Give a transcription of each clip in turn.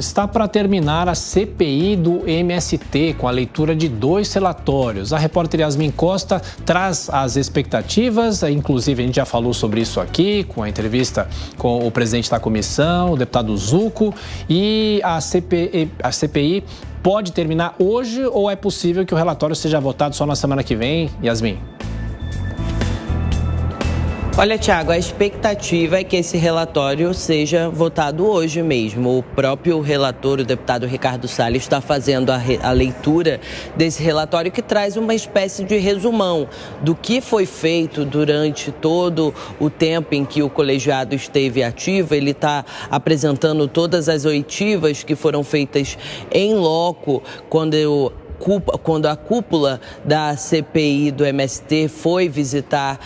Está para terminar a CPI do MST, com a leitura de 2 relatórios. A repórter Yasmin Costa traz as expectativas, inclusive a gente já falou sobre isso aqui, com a entrevista com o presidente da comissão, o deputado Zucco, e a CPI pode terminar hoje ou é possível que o relatório seja votado só na semana que vem, Yasmin? Olha, Thiago, a expectativa é que esse relatório seja votado hoje mesmo. O próprio relator, o deputado Ricardo Salles, está fazendo a leitura desse relatório que traz uma espécie de resumão do que foi feito durante todo o tempo em que o colegiado esteve ativo. Ele está apresentando todas as oitivas que foram feitas em loco quando a cúpula da CPI do MST foi visitar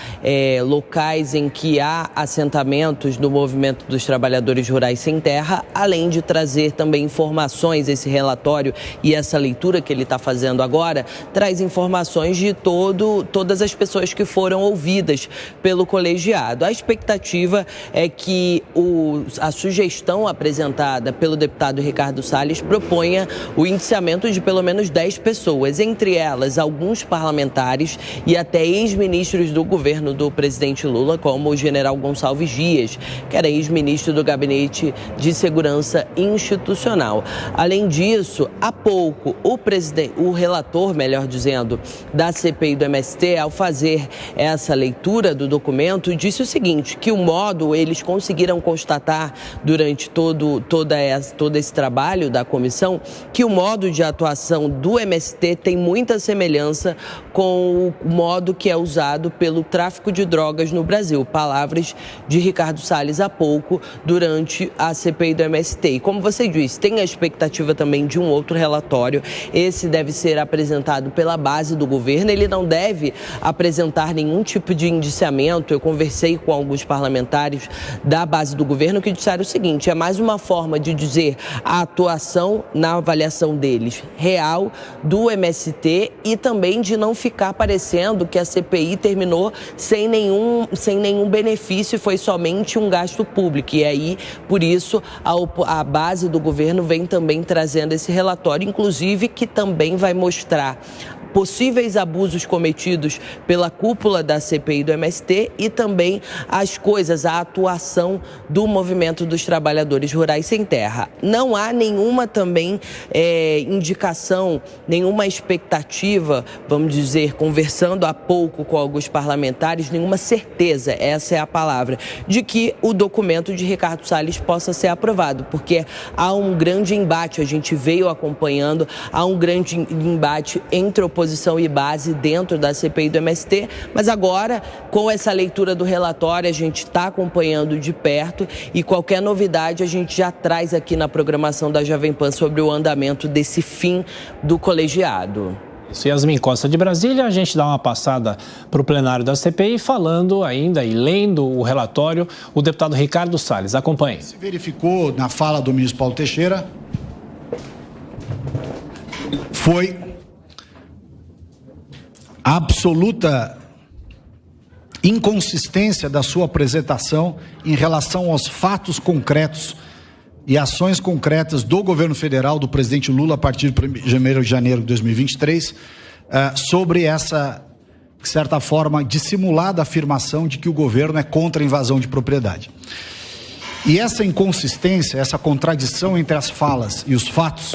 locais em que há assentamentos do Movimento dos Trabalhadores Rurais Sem Terra, além de trazer também informações. Esse relatório e essa leitura que ele está fazendo agora traz informações de todas as pessoas que foram ouvidas pelo colegiado. A expectativa é que a sugestão apresentada pelo deputado Ricardo Salles proponha o indiciamento de pelo menos 10 pessoas, entre elas alguns parlamentares e até ex-ministros do governo do presidente Lula, como o general Gonçalves Dias, que era ex-ministro do Gabinete de Segurança Institucional. Além disso, há pouco, o relator, melhor dizendo, da CPI do MST, ao fazer essa leitura do documento, disse o seguinte, que eles conseguiram constatar durante todo esse trabalho da comissão, que o modo de atuação do MST tem muita semelhança com o modo que é usado pelo tráfico de drogas no Brasil. Palavras de Ricardo Salles há pouco durante a CPI do MST. E como você disse, tem a expectativa também de um outro relatório. Esse deve ser apresentado pela base do governo. Ele não deve apresentar nenhum tipo de indiciamento. Eu conversei com alguns parlamentares da base do governo que disseram o seguinte, é mais uma forma de dizer a atuação na avaliação deles real do MST e também de não ficar parecendo que a CPI terminou sem nenhum benefício e foi somente um gasto público. E aí, por isso, a base do governo vem também trazendo esse relatório, inclusive que também vai mostrar possíveis abusos cometidos pela cúpula da CPI do MST e também a atuação do Movimento dos Trabalhadores Rurais Sem Terra. Não há nenhuma também indicação, nenhuma expectativa, vamos dizer, conversando há pouco com alguns parlamentares, nenhuma certeza, essa é a palavra, de que o documento de Ricardo Salles possa ser aprovado, porque há um grande embate, a gente veio acompanhando, há um grande embate entre oposição e base dentro da CPI do MST, mas agora, com essa leitura do relatório, a gente está acompanhando de perto e qualquer novidade a gente já traz aqui na programação da Jovem Pan sobre o andamento desse fim do colegiado. Isso, Yasmin Costa de Brasília, a gente dá uma passada para o plenário da CPI, falando ainda e lendo o relatório, o deputado Ricardo Salles. Acompanhe. Se verificou na fala do ministro Paulo Teixeira, foi a absoluta inconsistência da sua apresentação em relação aos fatos concretos e ações concretas do governo federal, do presidente Lula, a partir de 1º de janeiro de 2023, sobre essa, de certa forma, dissimulada afirmação de que o governo é contra a invasão de propriedade. E essa inconsistência, essa contradição entre as falas e os fatos,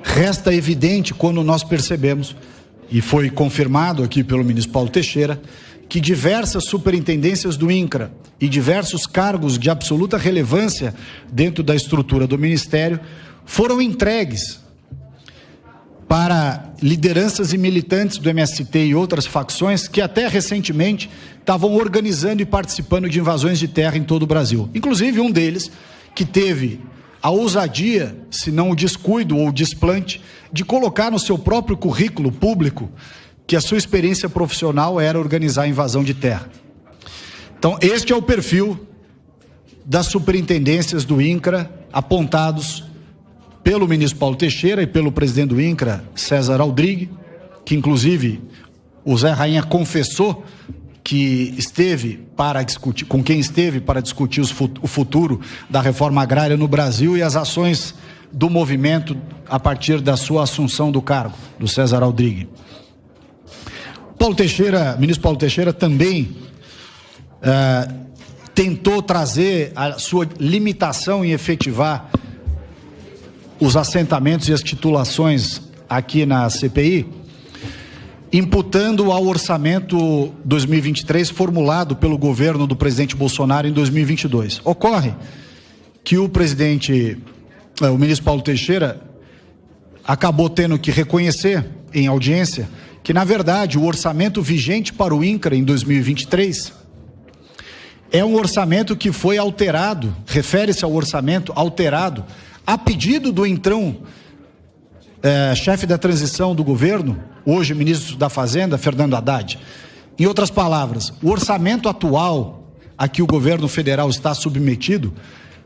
resta evidente quando nós percebemos, e foi confirmado aqui pelo ministro Paulo Teixeira, que diversas superintendências do INCRA e diversos cargos de absoluta relevância dentro da estrutura do Ministério foram entregues para lideranças e militantes do MST e outras facções que até recentemente estavam organizando e participando de invasões de terra em todo o Brasil. Inclusive um deles que teve a ousadia, se não o descuido ou o desplante, de colocar no seu próprio currículo público que a sua experiência profissional era organizar a invasão de terra. Então, este é o perfil das superintendências do INCRA apontados pelo ministro Paulo Teixeira e pelo presidente do INCRA, César Aldrigue, que inclusive o Zé Rainha confessou que esteve para discutir, com quem esteve para discutir o futuro da reforma agrária no Brasil e as ações do movimento a partir da sua assunção do cargo, do César Aldrich. Ministro Paulo Teixeira também tentou trazer a sua limitação em efetivar os assentamentos e as titulações aqui na CPI, imputando ao orçamento 2023 formulado pelo governo do presidente Bolsonaro em 2022. Ocorre que o ministro Paulo Teixeira acabou tendo que reconhecer em audiência que, na verdade, o orçamento vigente para o INCRA em 2023 é um orçamento que foi alterado, refere-se ao orçamento alterado a pedido do então chefe da transição do governo, hoje ministro da Fazenda, Fernando Haddad. Em outras palavras, o orçamento atual a que o governo federal está submetido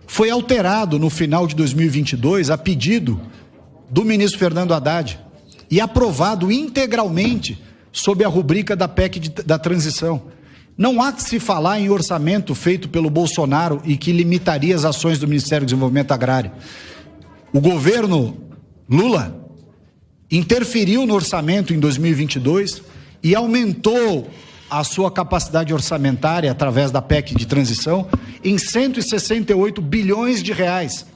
foi alterado no final de 2022 a pedido do ministro Fernando Haddad e aprovado integralmente sob a rubrica da PEC da transição. Não há que se falar em orçamento feito pelo Bolsonaro e que limitaria as ações do Ministério do Desenvolvimento Agrário. O governo Lula interferiu no orçamento em 2022 e aumentou a sua capacidade orçamentária através da PEC de transição em 168 bilhões de reais.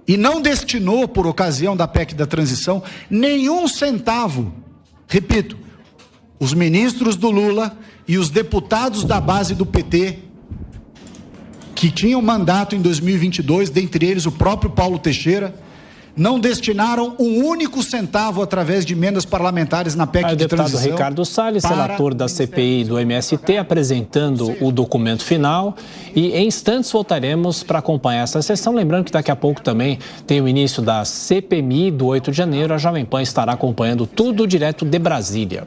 E não destinou, por ocasião da PEC da transição, nenhum centavo. Repito, os ministros do Lula e os deputados da base do PT, que tinham mandato em 2022, dentre eles o próprio Paulo Teixeira, não destinaram um único centavo através de emendas parlamentares na PEC de transição. O deputado Ricardo Salles, relator da CPI do MST, apresentando o documento final, e em instantes voltaremos para acompanhar essa sessão. Lembrando que daqui a pouco também tem o início da CPMI do 8 de janeiro. A Jovem Pan estará acompanhando tudo direto de Brasília.